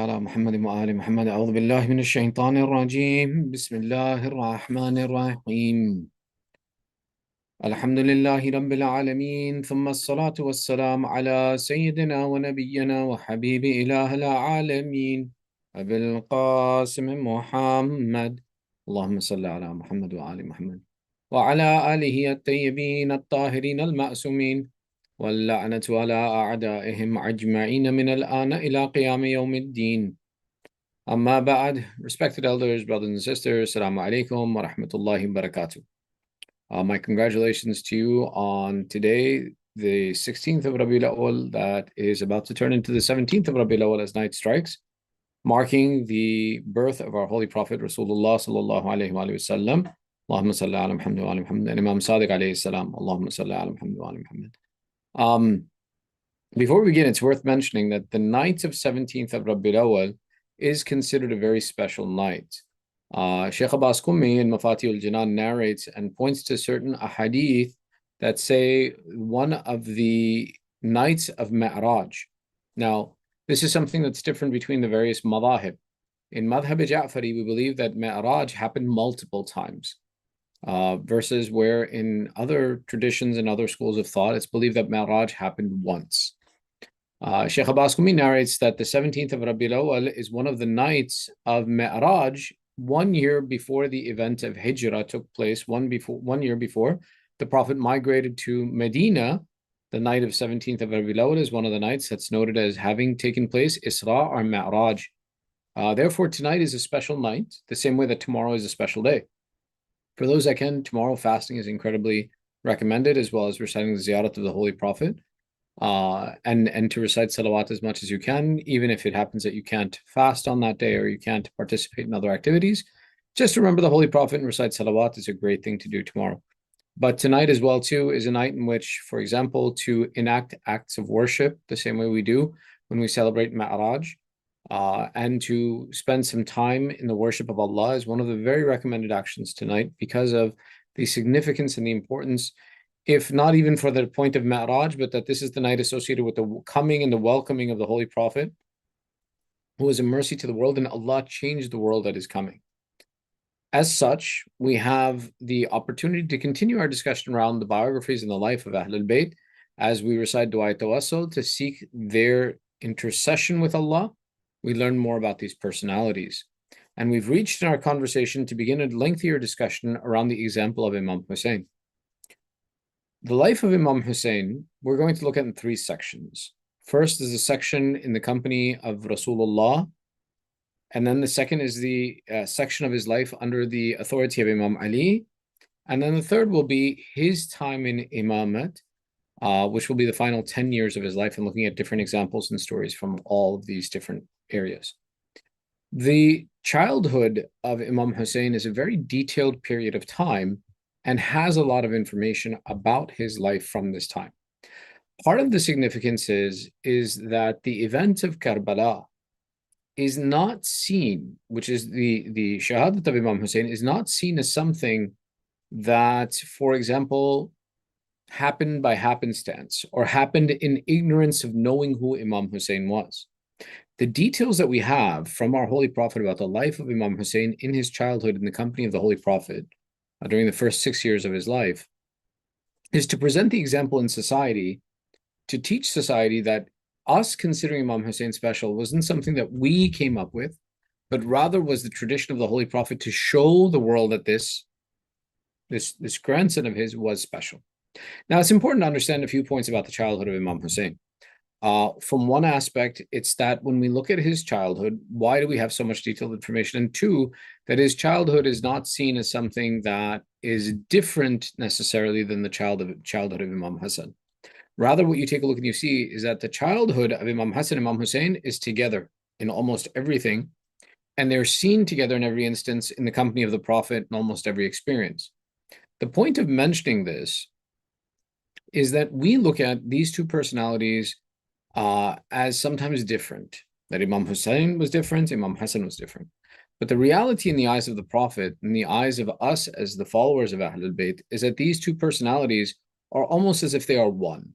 على محمد وآل محمد أعوذ بالله من الشيطان الرجيم بسم الله الرحمن الرحيم الحمد لله رب العالمين ثم الصلاة والسلام على سيدنا ونبينا وحبيب إله العالمين أبي القاسم محمد اللهم صل على محمد وآل محمد وعلى آله الطيبين الطاهرين المأسومين واللعنة على أعدائهم أجمعين من الآن إلى قيام يوم الدين. Amma ba'd, respected elders, brothers and sisters, Assalamu alaikum wa rahmatullahi wa barakatuh. My congratulations to you on today, the 16th of Rabiul Awwal, that is about to turn into the 17th of Rabiul Awwal as night strikes, marking the birth of our Holy Prophet Rasulullah sallallahu alayhi wa sallam. Allahumma salli ala Muhammad wa ala Muhammad. And Imam Sadiq alayhi salam. Allahumma salli ala Muhammad wa ala Muhammad. Before we begin, it's worth mentioning that the night of 17th of Rabiul Awwal is considered a very special night. Sheikh Abbas Qummi in Mafatihul Jinan narrates and points to certain ahadith that say one of the nights of Mi'raj. Now, this is something that's different between the various madhahib. In Madhhab Ja'fari, we believe that Mi'raj happened multiple times, versus where in other traditions and other schools of thought, it's believed that Mi'raj happened once. Sheikh Abbas Qummi narrates that the 17th of Rabiul Awwal is one of the nights of Mi'raj, 1 year before the event of Hijrah took place, 1 year before the Prophet migrated to Medina. The night of 17th of Rabiul Awwal is one of the nights that's noted as having taken place, Isra or Mi'raj. Therefore, tonight is a special night, the same way that tomorrow is a special day. For those that can, tomorrow fasting is incredibly recommended, as well as reciting the ziyarat of the Holy Prophet. And to recite salawat as much as you can, even if it happens that you can't fast on that day or you can't participate in other activities. Just remember the Holy Prophet and recite salawat is a great thing to do tomorrow. But tonight as well too is a night in which, for example, to enact acts of worship the same way we do when we celebrate Mi'raj, and to spend some time in the worship of Allah is one of the very recommended actions tonight because of the significance and the importance, if not even for the point of Mi'raj, but that this is the night associated with the coming and the welcoming of the Holy Prophet, who is a mercy to the world, and Allah changed the world that is coming. As such, we have the opportunity to continue our discussion around the biographies and the life of Ahlul Bayt as we recite Dua-e-Tawassul to seek their intercession with Allah. We learn more about these personalities. And we've reached in our conversation to begin a lengthier discussion around the example of Imam Hussain. The life of Imam Hussain, we're going to look at in 3 sections. First is a section in the company of Rasulullah, and then the second is the section of his life under the authority of Imam Ali, and then the third will be his time in Imamat, which will be the final 10 years of his life, and looking at different examples and stories from all of these different areas. The childhood of Imam Hussain is a very detailed period of time and has a lot of information about his life from this time. Part of the significance is that the event of Karbala is not seen, which is the Shahadat of Imam Hussain, is not seen as something that, for example, happened by happenstance or happened in ignorance of knowing who Imam Hussain was. The details that we have from our Holy Prophet about the life of Imam Hussain in his childhood in the company of the Holy Prophet during the first 6 years of his life is to present the example in society, to teach society that us considering Imam Hussain special wasn't something that we came up with, but rather was the tradition of the Holy Prophet to show the world that this grandson of his was special. Now, it's important to understand a few points about the childhood of Imam Hussain. From one aspect, it's that when we look at his childhood, why do we have so much detailed information? And two, that his childhood is not seen as something that is different necessarily than the childhood of Imam Hassan. Rather, what you take a look and you see is that the childhood of Imam Hassan and Imam Hussain is together in almost everything, and they're seen together in every instance in the company of the Prophet in almost every experience. The point of mentioning this is that we look at these two personalities as sometimes different, that Imam Hussain was different, Imam Hassan was different. But the reality in the eyes of the Prophet, in the eyes of us as the followers of Ahlul Bayt, is that these two personalities are almost as if they are one.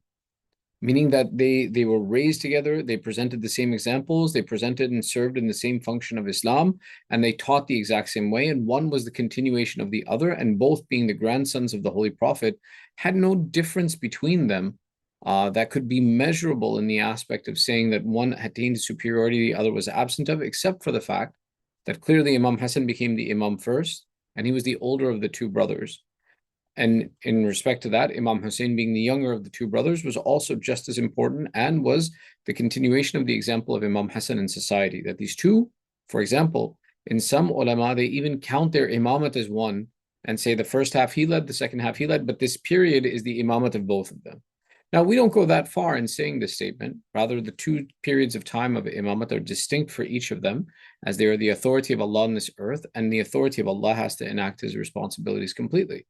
meaning that they were raised together, they presented the same examples, they presented and served in the same function of Islam, and they taught the exact same way, and one was the continuation of the other, and both being the grandsons of the Holy Prophet, had no difference between them that could be measurable in the aspect of saying that one attained superiority, the other was absent of, except for the fact that clearly Imam Hussain became the Imam first, and he was the older of the two brothers. And in respect to that, Imam Hussain, being the younger of the two brothers, was also just as important and was the continuation of the example of Imam Hassan in society. That these two, for example, in some ulama, they even count their imamat as one and say the first half he led, the second half he led, but this period is the imamat of both of them. Now, we don't go that far in saying this statement. Rather, the two periods of time of imamat are distinct for each of them, as they are the authority of Allah on this earth, and the authority of Allah has to enact his responsibilities completely.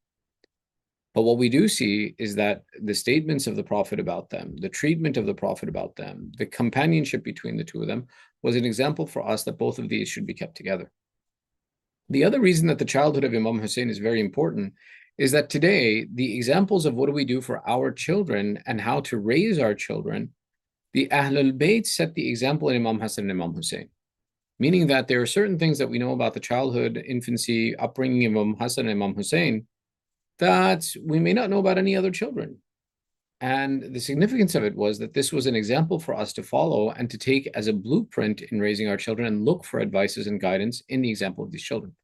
But what we do see is that the statements of the Prophet about them, the treatment of the Prophet about them, the companionship between the two of them was an example for us that both of these should be kept together. The other reason that the childhood of Imam Hussain is very important is that today, the examples of what do we do for our children and how to raise our children, the Ahlul Bayt set the example in Imam Hassan and Imam Hussain. Meaning that there are certain things that we know about the childhood, infancy, upbringing of Imam Hassan and Imam Hussain that we may not know about any other children. And the significance of it was that this was an example for us to follow and to take as a blueprint in raising our children and look for advices and guidance in the example of these children.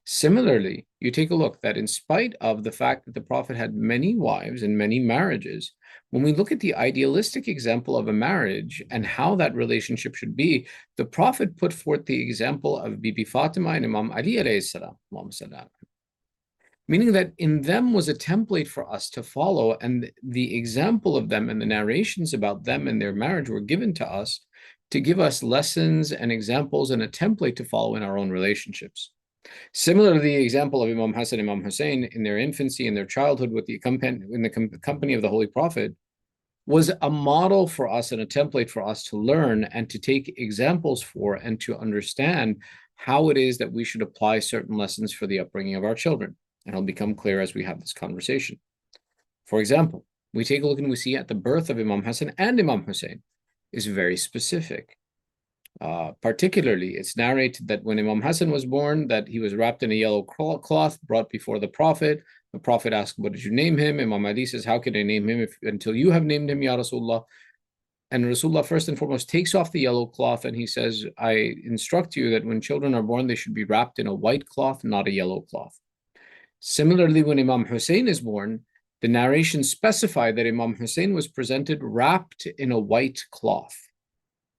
Similarly, you take a look that in spite of the fact that the Prophet had many wives and many marriages, when we look at the idealistic example of a marriage and how that relationship should be, the Prophet put forth the example of Bibi Fatima and Imam Ali alayhi salam, meaning that in them was a template for us to follow, and the example of them and the narrations about them and their marriage were given to us to give us lessons and examples and a template to follow in our own relationships. Similar to the example of Imam Hassan and Imam Hussain in their infancy, in their childhood with the company of the Holy Prophet, was a model for us and a template for us to learn and to take examples for and to understand how it is that we should apply certain lessons for the upbringing of our children. And it'll become clear as we have this conversation. For example, we take a look and we see at the birth of Imam Hassan and Imam Hussain is very specific. Particularly, it's narrated that when Imam Hassan was born, that he was wrapped in a yellow cloth, brought before the Prophet. The Prophet asked, what did you name him? Imam Ali says, how can I name him until you have named him, Ya Rasulullah? And Rasulullah, first and foremost, takes off the yellow cloth and he says, I instruct you that when children are born, they should be wrapped in a white cloth, not a yellow cloth. Similarly, when Imam Hussain is born, the narrations specify that Imam Hussain was presented wrapped in a white cloth,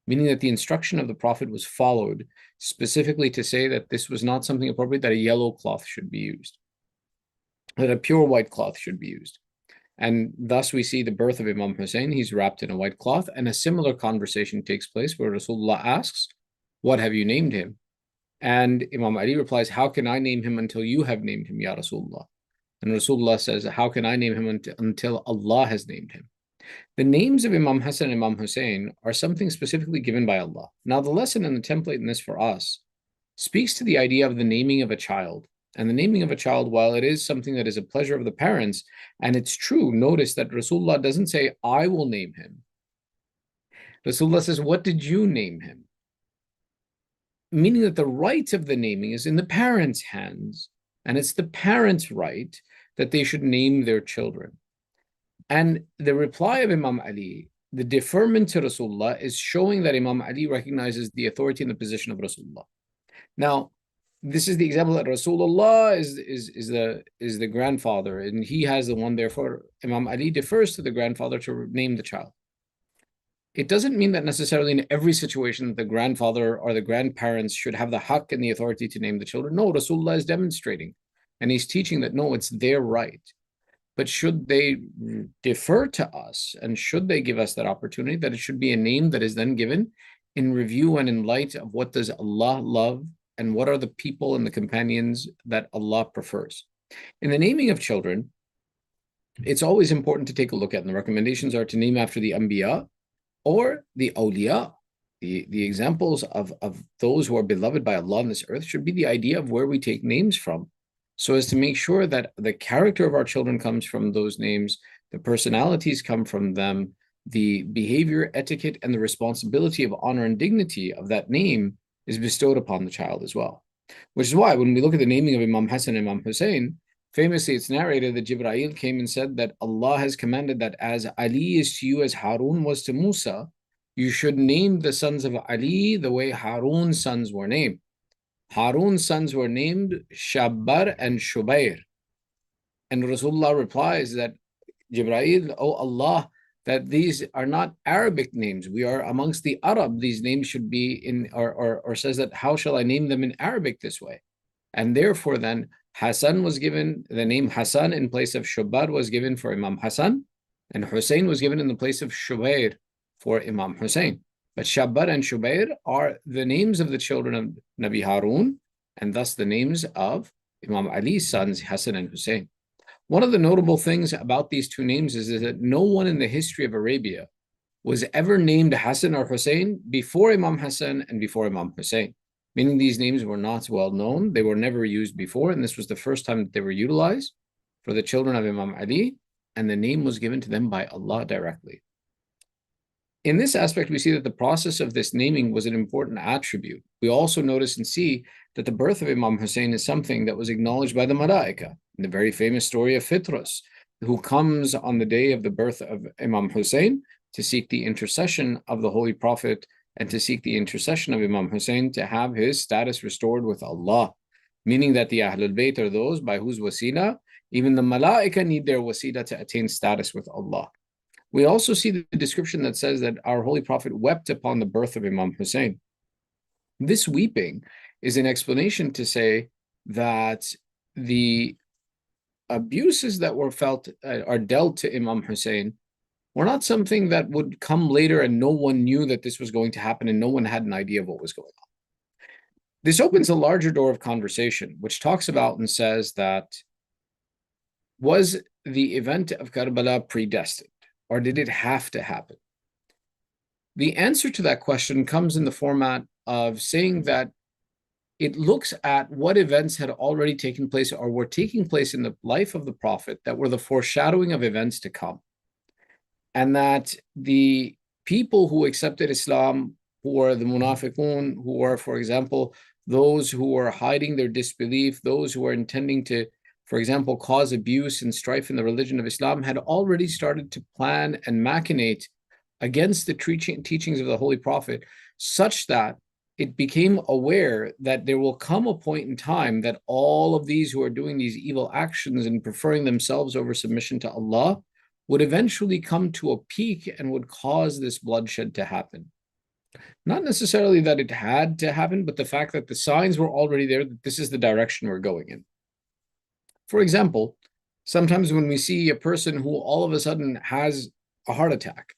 meaning that the instruction of the Prophet was followed specifically to say that this was not something appropriate, that a yellow cloth should be used, that a pure white cloth should be used. And thus we see the birth of Imam Hussain, he's wrapped in a white cloth, and a similar conversation takes place where Rasulullah asks, what have you named him? And Imam Ali replies, how can I name him until you have named him, Ya Rasulullah? And Rasulullah says, how can I name him until Allah has named him? The names of Imam Hassan and Imam Hussain are something specifically given by Allah. Now, the lesson and the template in this for us speaks to the idea of the naming of a child. And the naming of a child, while it is something that is a pleasure of the parents, and it's true, notice that Rasulullah doesn't say, I will name him. Rasulullah says, what did you name him? Meaning that the right of the naming is in the parents' hands, and it's the parents' right that they should name their children. And the reply of Imam Ali, the deferment to Rasulullah, is showing that Imam Ali recognizes the authority and the position of Rasulullah. Now, this is the example that Rasulullah is the grandfather, and he has the one, therefore Imam Ali defers to the grandfather to name the child. It doesn't mean that necessarily in every situation the grandfather or the grandparents should have the haqq and the authority to name the children. No, Rasulullah is demonstrating, and he's teaching that no, it's their right. But should they defer to us, and should they give us that opportunity, that it should be a name that is then given in review and in light of what does Allah love and what are the people and the companions that Allah prefers. In the naming of children, it's always important to take a look at, and the recommendations are to name after the Anbiya or the awliya. The examples of those who are beloved by Allah on this earth should be the idea of where we take names from, so as to make sure that the character of our children comes from those names, the personalities come from them, the behavior, etiquette, and the responsibility of honor and dignity of that name is bestowed upon the child as well. Which is why when we look at the naming of Imam Hassan and Imam Hussain, famously it's narrated that Jibreel came and said that Allah has commanded that as Ali is to you as Harun was to Musa, you should name the sons of Ali the way Harun's sons were named. Harun's sons were named Shabbar and Shubair. And Rasulullah replies that, Jibreel, oh Allah, that these are not Arabic names. We are amongst the Arab. These names should be in, or says that, how shall I name them in Arabic this way? And therefore then, Hassan was given, the name Hassan in place of Shubair was given for Imam Hassan, and Hussein was given in the place of Shubair for Imam Hussein. But Shabbar and Shubair are the names of the children of Nabi Harun, and thus the names of Imam Ali's sons, Hassan and Hussein. One of the notable things about these two names is that no one in the history of Arabia was ever named Hassan or Hussein before Imam Hassan and before Imam Hussein, meaning these names were not well known. They were never used before, and this was the first time that they were utilized for the children of Imam Ali, and the name was given to them by Allah directly. In this aspect, we see that the process of this naming was an important attribute. We also notice and see that the birth of Imam Hussein is something that was acknowledged by the Malaika. In the very famous story of Fitras, who comes on the day of the birth of Imam Hussein to seek the intercession of the Holy Prophet and to seek the intercession of Imam Hussein to have his status restored with Allah, meaning that the Ahlul Bayt are those by whose wasila, even the Malaika need their wasila to attain status with Allah. We also see the description that says that our Holy Prophet wept upon the birth of Imam Hussein. This weeping is an explanation to say that the abuses that were felt are dealt to Imam Hussein were not something that would come later and no one knew that this was going to happen and no one had an idea of what was going on. This opens a larger door of conversation, which talks about and says that, was the event of Karbala predestined, or did it have to happen? The answer to that question comes in the format of saying that it looks at what events had already taken place or were taking place in the life of the Prophet that were the foreshadowing of events to come. And that the people who accepted Islam, who were the munafiqun, who were, for example, those who were hiding their disbelief, those who were intending to, for example, cause abuse and strife in the religion of Islam, had already started to plan and machinate against the teachings of the Holy Prophet, such that it became aware that there will come a point in time that all of these who are doing these evil actions and preferring themselves over submission to Allah would eventually come to a peak and would cause this bloodshed to happen. Not necessarily that it had to happen, but the fact that the signs were already there, that this is the direction we're going in. For example, sometimes when we see a person who all of a sudden has a heart attack,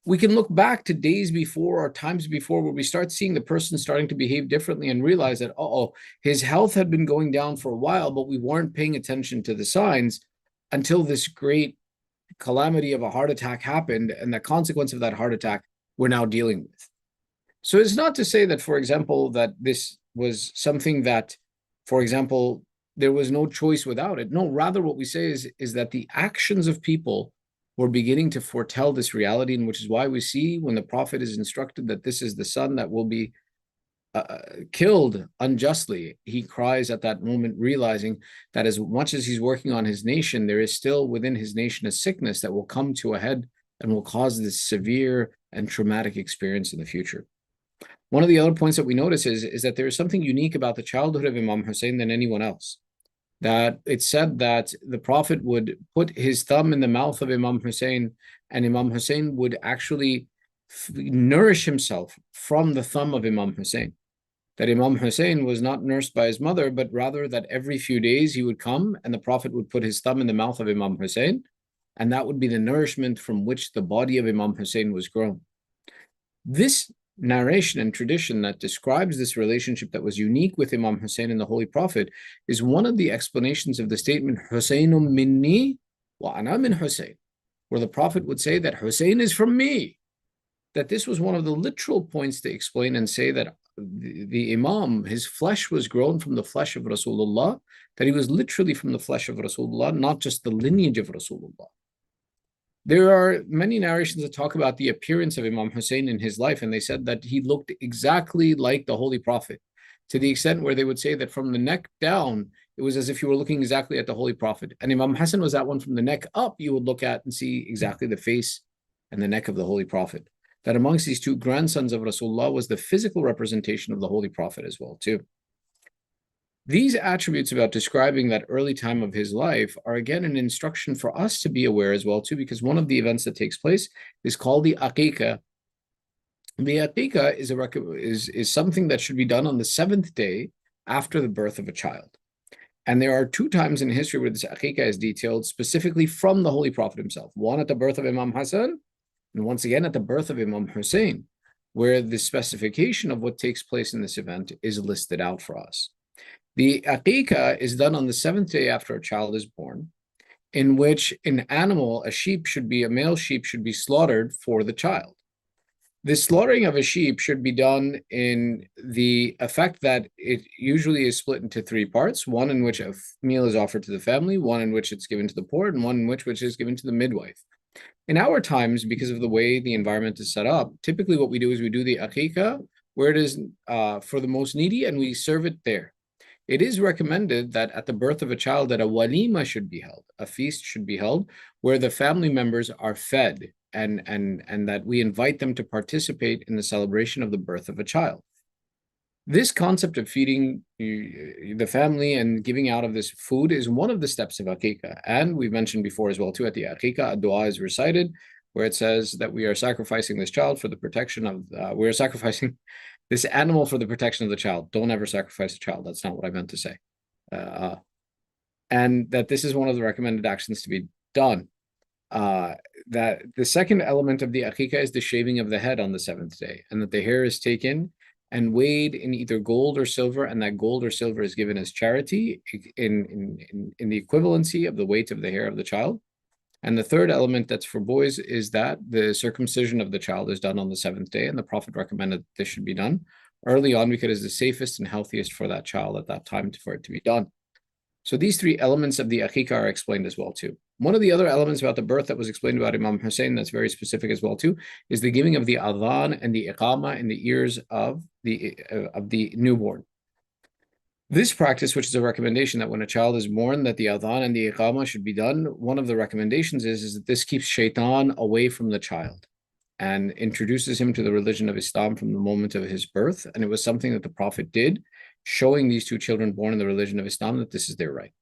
we can look back to days before or times before where we start seeing the person starting to behave differently and realize that, his health had been going down for a while, but we weren't paying attention to the signs until this great calamity of a heart attack happened, and the consequence of that heart attack we're now dealing with. So it's not to say that, for example, that this was something that, for example, there was no choice without it. No, rather what we say is that the actions of people were beginning to foretell this reality, and which is why we see when the Prophet is instructed that this is the son that will be killed unjustly, he cries at that moment, realizing that as much as he's working on his nation, there is still within his nation a sickness that will come to a head and will cause this severe and traumatic experience in the future. One of the other points that we notice is that there is something unique about the childhood of Imam Hussein than anyone else. That it's said that the Prophet would put his thumb in the mouth of Imam Hussein, and Imam Hussein would actually nourish himself from the thumb of Imam Hussein. That Imam Hussein was not nursed by his mother, but rather that every few days he would come and the Prophet would put his thumb in the mouth of Imam Hussein, and that would be the nourishment from which the body of Imam Hussein was grown. This narration and tradition that describes this relationship that was unique with Imam Hussein and the Holy Prophet is one of the explanations of the statement, Husaynun minni wa ana min Hussein, where the Prophet would say that Hussein is from me. That this was one of the literal points to explain and say that the Imam, his flesh was grown from the flesh of Rasulullah, that he was literally from the flesh of Rasulullah, not just the lineage of Rasulullah. There are many narrations that talk about the appearance of Imam Hussain in his life, and they said that he looked exactly like the Holy Prophet, to the extent where they would say that from the neck down, it was as if you were looking exactly at the Holy Prophet. And Imam Hassan was that one from the neck up, you would look at and see exactly the face and the neck of the Holy Prophet. That amongst these two grandsons of Rasulullah was the physical representation of the Holy Prophet as well, too. These attributes about describing that early time of his life are again an instruction for us to be aware as well too, because one of the events that takes place is called the aqiqah. The aqiqah is something that should be done on the 7th day after the birth of a child. And there are 2 times in history where this aqiqah is detailed specifically from the Holy Prophet himself. One at the birth of Imam Hassan, and once again at the birth of Imam Hussain, where the specification of what takes place in this event is listed out for us. The aqiqah is done on the 7th day after a child is born, in which an animal, a male sheep should be slaughtered for the child. The slaughtering of a sheep should be done in the effect that it usually is split into 3 parts, one in which a meal is offered to the family, one in which it's given to the poor, and one in which is given to the midwife. In our times, because of the way the environment is set up, typically what we do is we do the aqiqah where it is for the most needy, and we serve it there. It is recommended that at the birth of a child that a walima should be held, a feast should be held, where the family members are fed and that we invite them to participate in the celebration of the birth of a child. This concept of feeding the family and giving out of this food is one of the steps of aqiqah. And we've mentioned before as well too, at the aqiqah, a dua is recited where it says that we are sacrificing this child for the protection of, we are sacrificing this animal for the protection of the child. Don't ever sacrifice a child. That's not what I meant to say. And that this is one of the recommended actions to be done. That the second element of the aqiqah is the shaving of the head on the 7th day, and that the hair is taken and weighed in either gold or silver, and that gold or silver is given as charity in the equivalency of the weight of the hair of the child. And the third element that's for boys is that the circumcision of the child is done on the 7th day, and the Prophet recommended this should be done early on because it is the safest and healthiest for that child at that time for it to be done. So these 3 elements of the aqiqah are explained as well too. One of the other elements about the birth that was explained about Imam Hussain that's very specific as well too is the giving of the adhan and the iqamah in the ears of the newborn. This practice, which is a recommendation that when a child is born, that the adhan and the iqamah should be done, one of the recommendations is that this keeps shaitan away from the child and introduces him to the religion of Islam from the moment of his birth. And it was something that the Prophet did, showing these 2 children born in the religion of Islam that this is their right.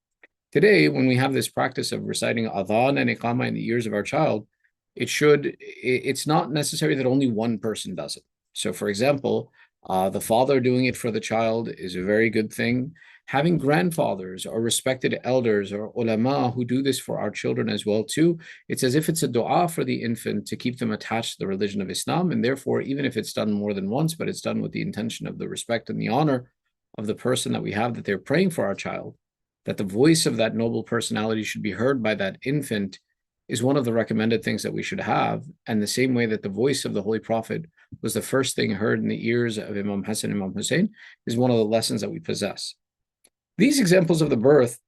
Today, when we have this practice of reciting adhan and iqamah in the ears of our child, it's not necessary that only one person does it. So, for example, the father doing it for the child is a very good thing. Having grandfathers or respected elders or ulama who do this for our children as well too, it's as if it's a dua for the infant to keep them attached to the religion of Islam. And therefore, even if it's done more than once, but it's done with the intention of the respect and the honor of the person that we have, that they're praying for our child, that the voice of that noble personality should be heard by that infant, is one of the recommended things that we should have. And the same way that the voice of the Holy Prophet was the first thing heard in the ears of Imam Hassan and Imam Hussain is one of the lessons that we possess. These examples of the birth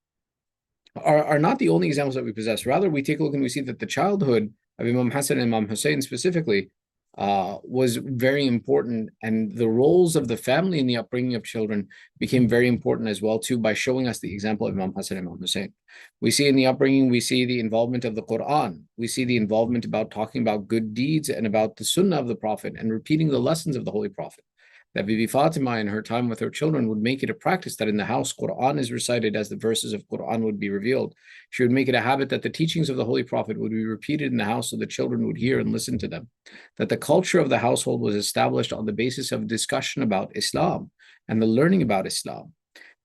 are not the only examples that we possess. Rather, we take a look and we see that the childhood of Imam Hassan and Imam Hussain specifically was very important, and the roles of the family in the upbringing of children became very important as well too, by showing us the example of Imam Hassan and Imam Hussain. We see in the upbringing, we see the involvement of the Quran, we see the involvement about talking about good deeds and about the Sunnah of the Prophet and repeating the lessons of the Holy Prophet. That Bibi Fatima in her time with her children would make it a practice that in the house Quran is recited as the verses of Quran would be revealed. She would make it a habit that the teachings of the Holy Prophet would be repeated in the house so the children would hear and listen to them. That the culture of the household was established on the basis of discussion about Islam and the learning about Islam.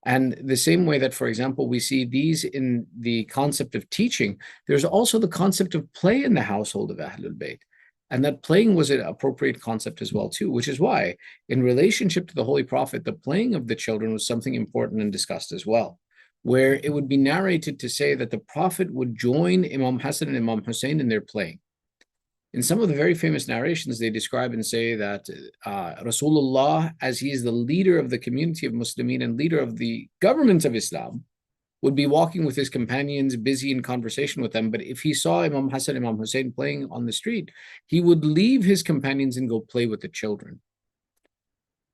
And the same way that, for example, we see these in the concept of teaching, there's also the concept of play in the household of Ahlul Bayt. And that playing was an appropriate concept as well too, which is why in relationship to the Holy Prophet, the playing of the children was something important and discussed as well, where it would be narrated to say that the Prophet would join Imam Hassan and Imam Hussain in their playing. In some of the very famous narrations, they describe and say that Rasulullah, as he is the leader of the community of Muslimin and leader of the government of Islam, would be walking with his companions, busy in conversation with them. But if he saw Imam Hassan, Imam Hussain playing on the street, he would leave his companions and go play with the children.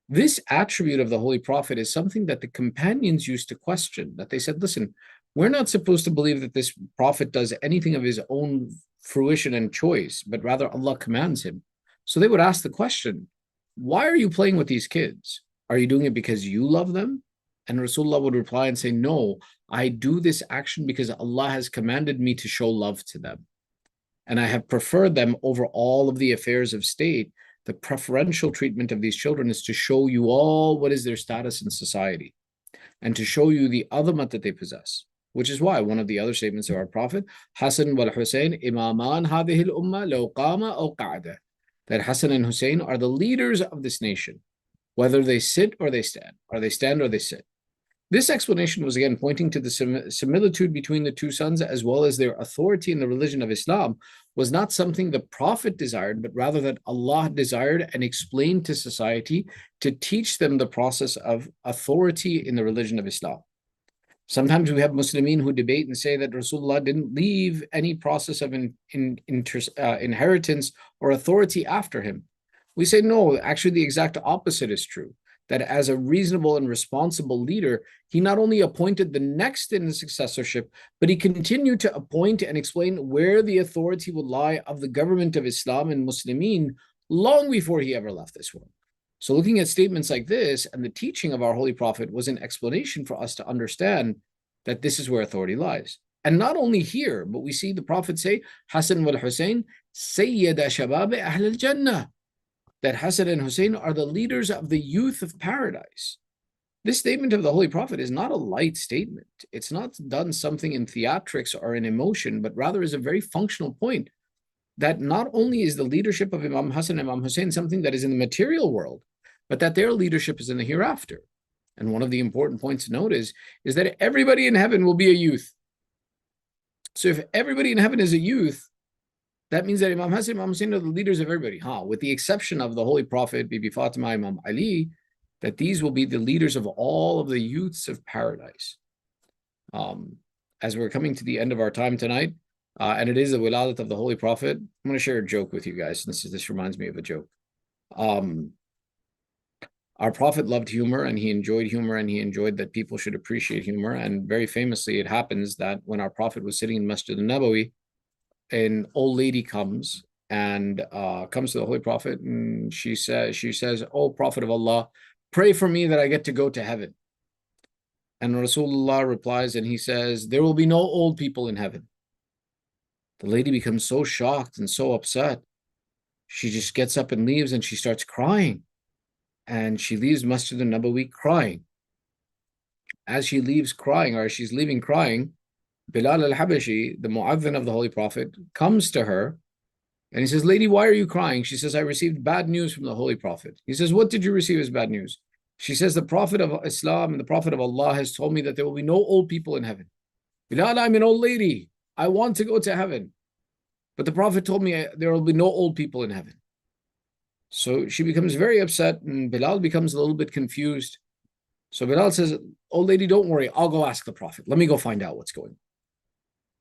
This attribute of the Holy Prophet is something that the companions used to question, that they said, listen, we're not supposed to believe that this Prophet does anything of his own fruition and choice, but rather Allah commands him. So they would ask the question, why are you playing with these kids? Are you doing it because you love them? And Rasulullah would reply and say, no, I do this action because Allah has commanded me to show love to them. And I have preferred them over all of the affairs of state. The preferential treatment of these children is to show you all what is their status in society and to show you the azamat that they possess, which is why one of the other statements of our Prophet, Hassan wal Hussein, imaman hadhihi al-ummah law qama aw qa'ada, that Hassan and Hussein are the leaders of this nation, whether they sit or they stand, or they stand or they sit. This explanation was again pointing to the similitude between the two sons, as well as their authority in the religion of Islam was not something the Prophet desired, but rather that Allah desired and explained to society to teach them the process of authority in the religion of Islam. Sometimes we have Muslimin who debate and say that Rasulullah didn't leave any process of inheritance or authority after him. We say no, actually the exact opposite is true. That as a reasonable and responsible leader, he not only appointed the next in the successorship, but he continued to appoint and explain where the authority would lie of the government of Islam and Muslimin long before he ever left this world. So looking at statements like this and the teaching of our Holy Prophet was an explanation for us to understand that this is where authority lies. And not only here, but we see the Prophet say, Hassan wal Hussein, Sayyida Shabab Ahl al-Jannah, that Hassan and Hussein are the leaders of the youth of paradise. This statement of the Holy Prophet is not a light statement. It's not done something in theatrics or in emotion, but rather is a very functional point that not only is the leadership of Imam Hassan and Imam Hussein something that is in the material world, but that their leadership is in the hereafter. And one of the important points to note is that everybody in heaven will be a youth. So if everybody in heaven is a youth, that means that Imam Hassan and Imam Hussein are the leaders of everybody, with the exception of the Holy Prophet, Bibi Fatima, Imam Ali, that these will be the leaders of all of the youths of paradise. As we're coming to the end of our time tonight, and it is the wiladat of the Holy Prophet, I'm going to share a joke with you guys. This reminds me of a joke. Our Prophet loved humor, and he enjoyed that people should appreciate humor. And very famously, it happens that when our Prophet was sitting in Masjid al-Nabawi, an old lady comes to the Holy Prophet, and she says, "Oh, Prophet of Allah, pray for me that I get to go to heaven." And Rasulullah replies, and he says, "There will be no old people in heaven." The lady becomes so shocked and so upset. She just gets up and leaves, and she starts crying. And she leaves Masjid al-Nabawi crying. As she leaves crying, or she's leaving crying, Bilal al-Habashi, the mu'adhin of the Holy Prophet, comes to her and he says, "Lady, why are you crying?" She says, "I received bad news from the Holy Prophet." He says, "What did you receive as bad news?" She says, "The Prophet of Islam and the Prophet of Allah has told me that there will be no old people in heaven." "Bilal, I'm an old lady. I want to go to heaven. But the Prophet told me there will be no old people in heaven." So she becomes very upset, and Bilal becomes a little bit confused. So Bilal says, "Old lady, don't worry. I'll go ask the Prophet. Let me go find out what's going on."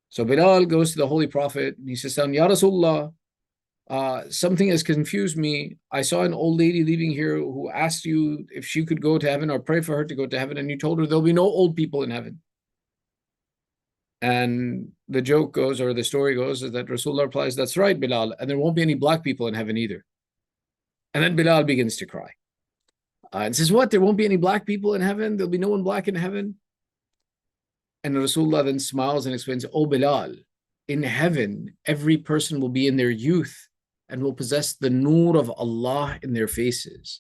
So Bilal goes to the Holy Prophet, and he says, "Ya Rasulullah, something has confused me. I saw an old lady leaving here who asked you if she could go to heaven or pray for her to go to heaven, and you told her there'll be no old people in heaven." And the joke goes, or the story goes, is that Rasulullah replies, "That's right, Bilal, and there won't be any black people in heaven either." And then Bilal begins to cry and says, "What? There won't be any black people in heaven? There'll be no one black in heaven?" And Rasulullah then smiles and explains, "Oh Bilal, in heaven, every person will be in their youth and will possess the nur of Allah in their faces.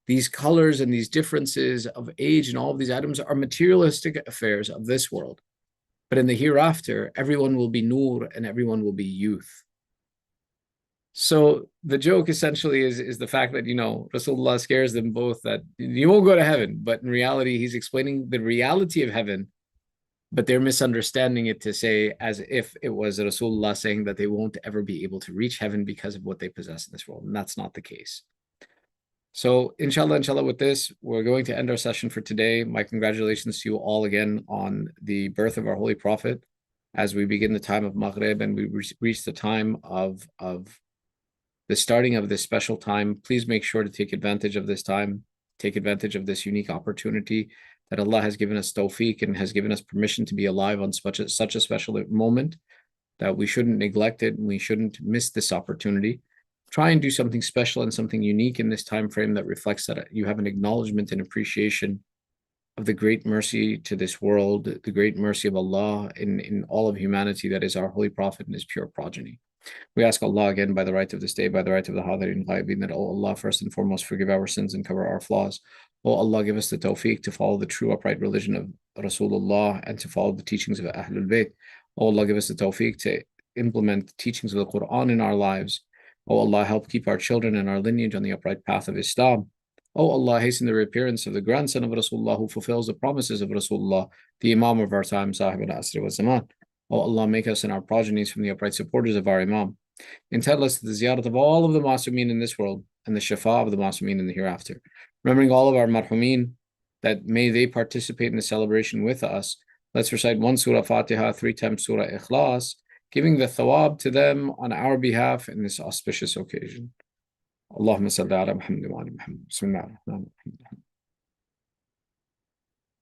These colors and these differences of age and all of these items are materialistic affairs of this world. But in the hereafter, everyone will be nur and everyone will be youth." So the joke essentially is the fact that, Rasulullah scares them both that you won't go to heaven. But in reality, he's explaining the reality of heaven, but they're misunderstanding it to say as if it was Rasulullah saying that they won't ever be able to reach heaven because of what they possess in this world. And that's not the case. So inshallah, with this, we're going to end our session for today. My congratulations to you all again on the birth of our Holy Prophet as we begin the time of Maghrib and we reach the time of the starting of this special time. Please make sure to take advantage of this time, take advantage of this unique opportunity that Allah has given us tawfiq and has given us permission to be alive on such a special moment, that we shouldn't neglect it and we shouldn't miss this opportunity. Try and do something special and something unique in this time frame that reflects that you have an acknowledgement and appreciation of the great mercy to this world, the great mercy of Allah in all of humanity, that is our Holy Prophet and his pure progeny. We ask Allah again, by the right of this day, by the right of the Hadirin Ghaibin, that, oh Allah, first and foremost, forgive our sins and cover our flaws. Oh Allah, give us the tawfiq to follow the true upright religion of Rasulullah and to follow the teachings of Ahlul Bayt. Oh Allah, give us the tawfiq to implement the teachings of the Quran in our lives. Oh Allah, help keep our children and our lineage on the upright path of Islam. Oh Allah, hasten the reappearance of the grandson of Rasulullah who fulfills the promises of Rasulullah, the Imam of our time, Sahib al-Asr wa Zaman. Oh Allah, make us and our progenies from the upright supporters of our Imam. Entitle us to the ziyarat of all of the Masoomeen in this world and the shafa of the Masoomeen in the hereafter. Remembering all of our marhumeen, that may they participate in the celebration with us. Let's recite one Surah Fatiha, 3 times Surah Ikhlas, giving the thawab to them on our behalf in this auspicious occasion. Allahumma salli ala Muhammad wa ala Muhammad. Bismillah.